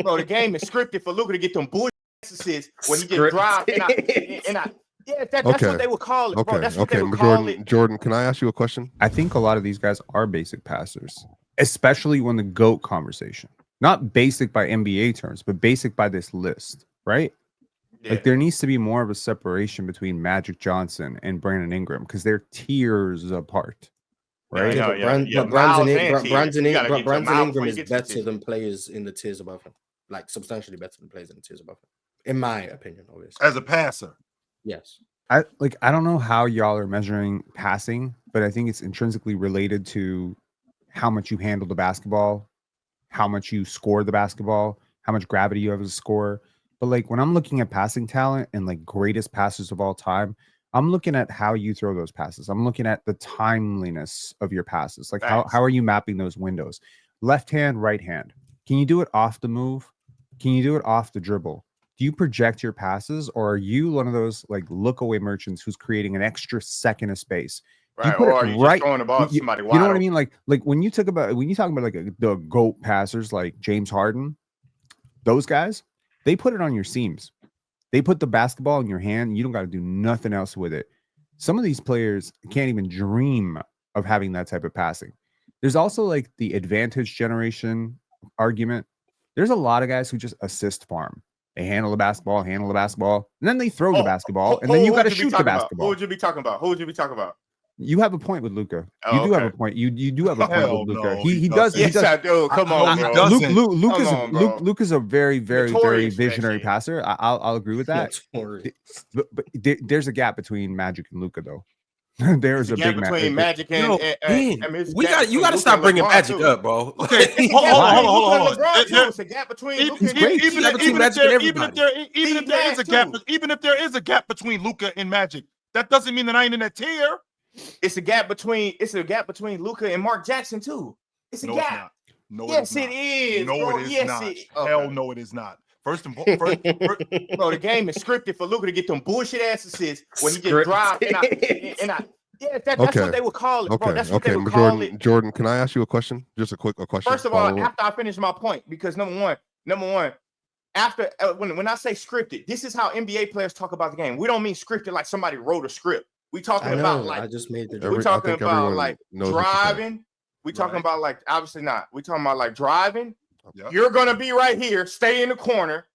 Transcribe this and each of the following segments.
Bro, the game is scripted for Luka to get them bullshit assists when he just drive that's what they would call it, bro. That's what they would call it. Jordan, can I ask you a question? I think a lot of these guys are basic passers, especially when the GOAT conversation. Not basic by NBA terms, but basic by this list, right? Yeah. Like there needs to be more of a separation between Magic Johnson and Brandon Ingram because they're tiers apart, right? Brandon Ingram is better than players in the tiers above him, like substantially better than players in the tiers above him, in my opinion, obviously. As a passer, yes. I don't know how y'all are measuring passing, but I think it's intrinsically related to how much you handle the basketball, how much you score the basketball, how much gravity you have as a scorer. But like when I'm looking at passing talent and like greatest passers of all time, I'm looking at how you throw those passes. I'm looking at the timeliness of your passes. Like how are you mapping those windows? Left hand, right hand. Can you do it off the move? Can you do it off the dribble? Do you project your passes, or are you one of those like look away merchants who's creating an extra second of space? Right, or are you just throwing the ball to somebody wide? You know what I mean? Like when you talk about like the GOAT passers like James Harden, those guys, they put it on your seams. They put the basketball in your hand. And you don't got to do nothing else with it. Some of these players can't even dream of having that type of passing. There's also like the advantage generation argument. There's a lot of guys who just assist farm. They handle the basketball, and then they throw the basketball, and then you got to shoot the basketball. Who would you be talking about? You have a point with Luka. You do have a point. You do have a point with Luka. He does. Yes, I do. Come on, bro. Luka's a very, very, very visionary passer. I'll agree with that. But there's a gap between Magic and Luka, though. There's a big between Magic and you got to stop bringing Magic up, bro. Okay, hold on. There's a gap between Luka even if there is a gap between Luka and Magic, that doesn't mean that I ain't in that tier. It's a gap between Luka and Mark Jackson too. It's a gap. Yes, it is. No, it is not. Hell no, it is not. First, bro, the game is scripted for Luka to get them bullshit ass assists when he just drive that's what they would call it, bro. That's what they would call it. Jordan, can I ask you a question? Just a question. First of all, after I finish my point, because number one, after when I say scripted, this is how NBA players talk about the game. We don't mean scripted like somebody wrote a script. We talking about like I just made the. We're talking about like driving. We talking about like obviously not. We talking about like driving. Yep. You're gonna be right here, stay in the corner.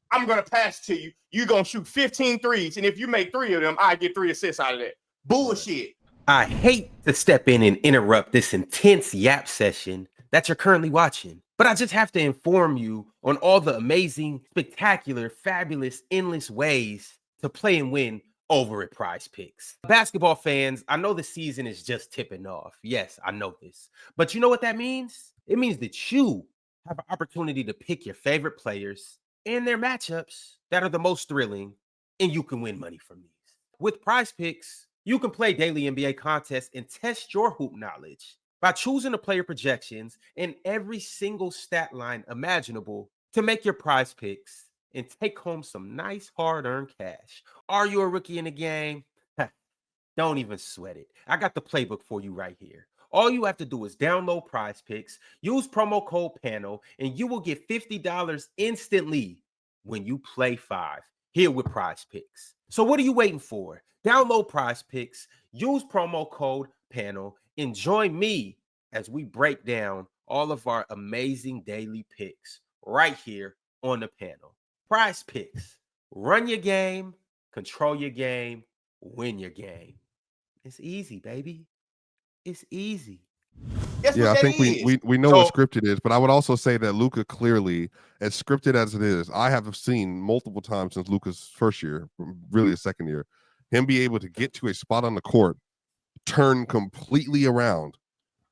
I'm gonna pass to you. You're gonna shoot 15 threes, and if you make 3 of them, I get 3 assists out of that. Bullshit. I hate to step in and interrupt this intense yap session that you're currently watching, but I just have to inform you on all the amazing, spectacular, fabulous, endless ways to play and win over at PrizePicks. Basketball fans, I know the season is just tipping off. Yes, I know this. But you know what that means? It means that you have an opportunity to pick your favorite players and their matchups that are the most thrilling, and you can win money from these. With PrizePicks, you can play daily NBA contests and test your hoop knowledge by choosing the player projections in every single stat line imaginable to make your PrizePicks and take home some nice hard-earned cash. Are you a rookie in the game? Don't even sweat it. I got the playbook for you right here. All you have to do is download PrizePicks, use promo code PANEL, and you will get $50 instantly when you play 5 here with PrizePicks. So what are you waiting for? Download PrizePicks, use promo code PANEL, and join me as we break down all of our amazing daily picks right here on the panel. PrizePicks. Run your game, control your game, win your game. It's easy, baby. It's easy. I think we know what scripted is, but I would also say that Luka clearly, as scripted as it is, I have seen multiple times since Luka's first year, really his second year, him be able to get to a spot on the court, turn completely around,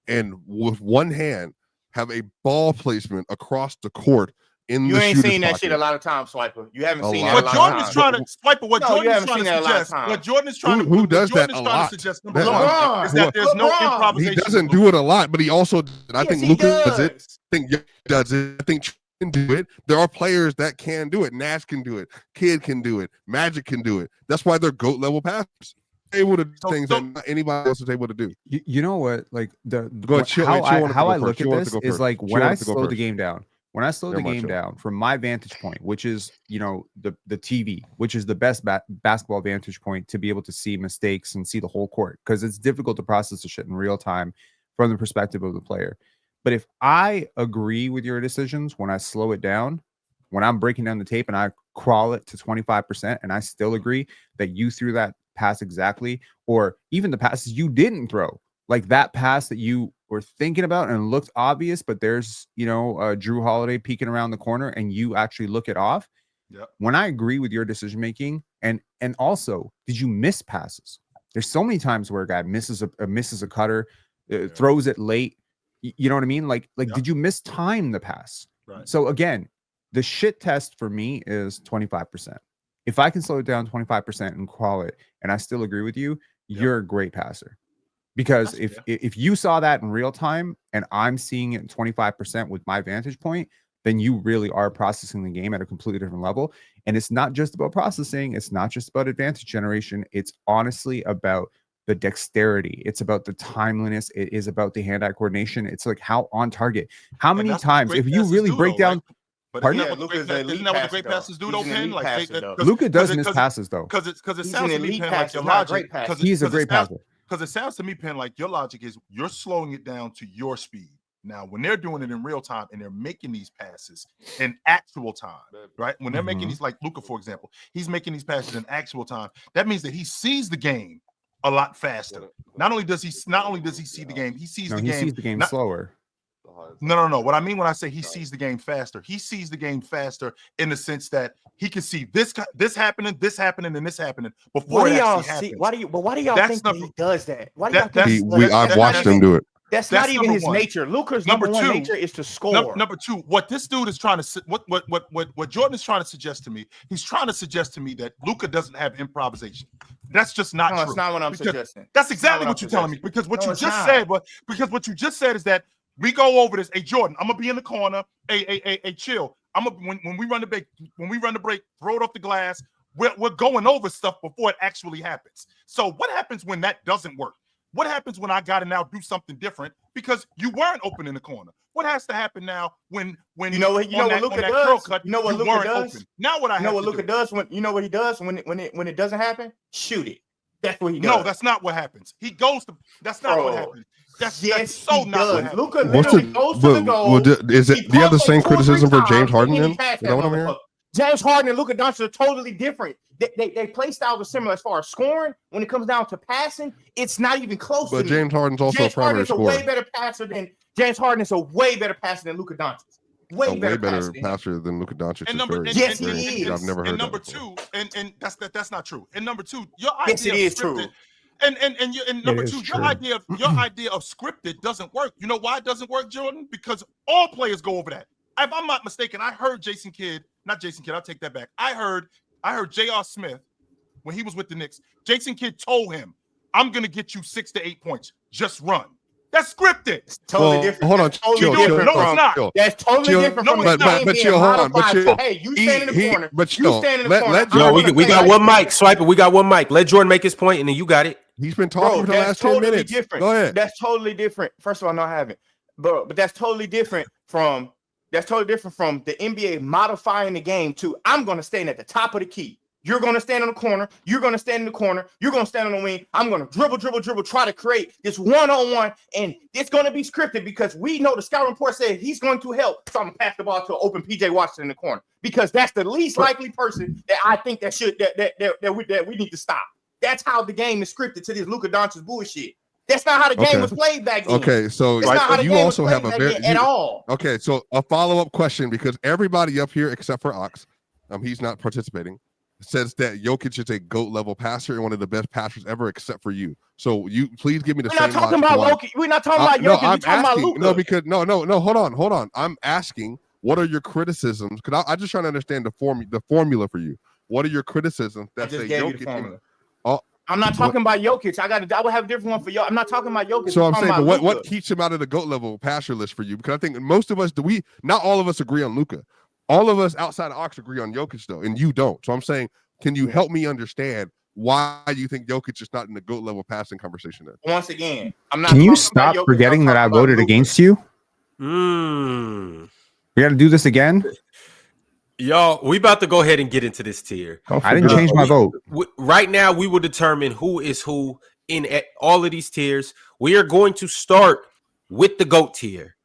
and with one hand have a ball placement across the court. You ain't seen that shit a lot of times, Swiper. You haven't seen that a lot of times. Jordan is trying to Swiper. What Jordan is trying to suggest. What Jordan is trying to. Who does that a lot? Is that there's no improvisation. He doesn't do it a lot, but he also. I think Luka does it. I think Young does it. I think can do it. There are players that can do it. Nash can do it. Kid can do it. Magic can do it. That's why they're GOAT level passers. Able to do things that not anybody else is able to do. You know what? Like how I look at this is like when I slow the game down. when I slow the game down from my vantage point, which is, the TV, which is the best basketball vantage point to be able to see mistakes and see the whole court, because it's difficult to process the shit in real time from the perspective of the player. But if I agree with your decisions when I slow it down, when I'm breaking down the tape and I crawl it to 25% and I still agree that you threw that pass exactly, or even the passes you didn't throw, like that pass that you were thinking about and looked obvious, but there's, Drew Holiday peeking around the corner and you actually look it off. Yep. When I agree with your decision making, and also, did you miss passes? There's so many times where a guy misses a cutter, throws it late. You know what I mean? Like, did you miss time the pass? Right. So again, the shit test for me is 25%. If I can slow it down 25% and crawl it, and I still agree with you, you're a great passer. Because if you saw that in real time and I'm seeing it 25% with my vantage point, then you really are processing the game at a completely different level. And it's not just about processing. It's not just about advantage generation. It's honestly about the dexterity. It's about the timeliness. It is about the hand-eye coordination. It's like how on target. How many times, if you really break down, but isn't that what the great passes do, though, Pen? Like Luka does miss passes, though. Because it sounds to me, Pen, like your logic. He's a great passer. Because it sounds to me, Pen, like your logic is you're slowing it down to your speed. Now, when they're doing it in real time and they're making these passes in actual time, right? When they're making these, like Luka, for example, he's making these passes in actual time. That means that he sees the game a lot faster. Not only does he see the game, he sees the game slower. No. What I mean when I say he sees the game faster in the sense that he can see this happening, and this happening before it actually happens. Why do y'all think that he does that? Why do y'all think I've watched him do it. That's not even his nature. Luka's number one nature is to score. Number two, what this dude is trying to what Jordan is trying to suggest to me, he's trying to suggest to me that Luka doesn't have improvisation. That's just not true. That's not what I'm suggesting. That's exactly what you're telling me. Because what you just said is that we go over this. Hey, Jordan, I'm gonna be in the corner. Hey, chill. When we run the break, throw it off the glass. We're going over stuff before it actually happens. So what happens when that doesn't work? What happens when I got to now do something different because you weren't open in the corner? What has to happen now when what Luka does? Now what Luka does when it doesn't happen? Shoot it. That's what he does. No, that's not what happens. He goes to. That's not what happens. That's so not what happens. Luka literally goes to the goal. Do you have the same criticism for James Harden? Then is that what I'm hearing? James Harden and Luka Doncic are totally different. They play styles are similar as far as scoring. When it comes down to passing, it's not even close. But James Harden's also a primary scorer. James Harden is a way better passer than Luka Doncic. Way better passer than Luka Doncic. Yes, he is. I've never heard. And number two, and that's not true. And number two, your idea is true. And number two, your idea of scripted doesn't work. You know why it doesn't work, Jordan? Because all players go over that. If I'm not mistaken, I heard not Jason Kidd, I'll take that back. I heard J.R. Smith when he was with the Knicks. Jason Kidd told him, "I'm gonna get you 6 to 8 points. Just run." That's scripted. It's totally different. Hold on, chill. No, it's not. That's totally different from but chill. Hold on, but chill. Hey, you stand in the corner. But you stand in the corner. We got one mic, Swiper. We got one mic. Let Jordan make his point, and then you got it. He's been talking for the last 10 minutes. Different. Go ahead. That's totally different. First of all, no, I haven't. But that's totally different from the NBA modifying the game to I'm going to stand at the top of the key. You're going to stand in the corner. You're going to stand in the corner. You're going to stand on the wing. I'm going to dribble, try to create this one-on-one, and it's going to be scripted because we know the scout report said he's going to help. So I'm going to pass the ball to an open PJ Washington in the corner because that's the least likely person that I think that we need to stop. That's how the game is scripted to this Luka Doncic bullshit. That's not how the game was played back then. Okay, so you also have a very at all. Okay, so a follow-up question because everybody up here except for Ox, he's not participating, says that Jokic is a GOAT level passer and one of the best passers ever, except for you. So you please give me the same. We're not talking about Jokic. We're not talking about Jokic. We're talking about Luka. No, because no. Hold on. I'm asking, what are your criticisms? Because I'm just trying to understand the formula for you. What are your criticisms that say Jokic? I'm not talking about Jokic. I would have a different one for y'all. I'm not talking about Jokic. So I'm saying, but what keeps him out of the GOAT level passer list for you? Because I think most of us not all of us agree on Luka. All of us outside of Ox agree on Jokic though, and you don't. So I'm saying, can you help me understand why you think Jokic is not in the GOAT level passing conversation then? Once again, I'm not. Can you stop forgetting that I voted against you? We got to do this again. Y'all, we about to go ahead and get into this tier. I didn't change my vote. Right now, we will determine who is who in all of these tiers. We are going to start with the GOAT tier.